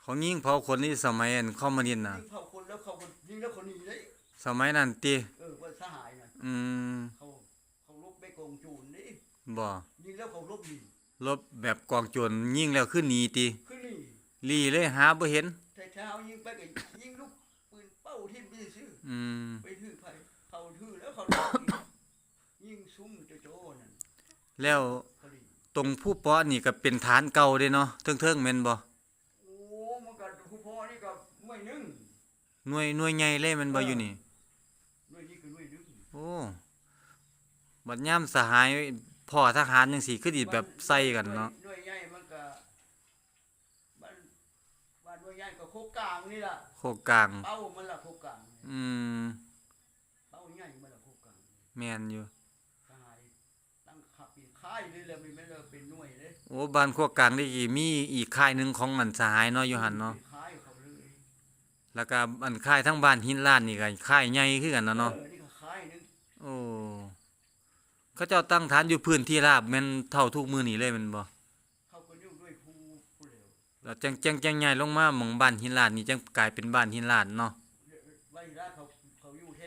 เขายิงเผาคนนี่สมัยอันคอมมิวนิสต์น่ะยิงเผาคนแล้วเขายิงแล้วเขาหนีเลยสมัยนั้นติว่าสหายน่ะอืมเขาลบไปกองโจรนี่บ่ยิงแล้วเขาลบหนีลบแบบกองโจรยิงแล้วคือหนีติคือหนีลี่เลยหาบ่เห็นแต่เช้ายิงไปก็ยิงลูกปืนเป้าทิ่มไปซื่ออืมไปถือไผเขาถือแล้วเขายิงซุ้มโจนั่นแล้วตรงผู้เปาะนี่ก็เป็นฐานเก่าเด้เนาะเทิงๆแม่นบ่โอ้มันก็ผู้พ่อนี่ก็หน่วยนึงหน่วยใหญ่เลยแม่นบ่อยู่นี่หน่วยนี้คือหน่วยนึงโอ้บัดยามสหายพ่อทหารจังซี่คือสิแบบใส่กันเนาะหน่วยใหญ่มันก็บ้านหน่วยใหญ่ก็โคกกลางนี่ล่ะโคกลางเป้ามันล่ะโคกกลางอืมเป้าใหญ่มันล่ะโคกกลางแม่นอยู่สหายตั้งขับปีค่ายเลยแหละมันเลยเป็นหน่วยเลยโอ้บ้านโคกกลางนี่มีอีกค่ายหนึงของอันสหายเนาะอยู่หั่นเนาะค่ายเขาเลยแล้วก็อันค่ายทั้งบ้านหินล้านนี่ก็ค่ายใหญ่คือกันเนาะนี่ก็ค่ายนึงโอ้เขาเจ้าตั้งฐานอยู่พื้นที่ราบแม่นเท่าทุกมื้อนี้เลยแม่นบ่เขาก็อยู่ด้วยผู้เร็วแล้วจังใหญ่ลงมาหม้องบ้านหินล้านนี่จังกลายเป็นบ้านหินล้านเนาะ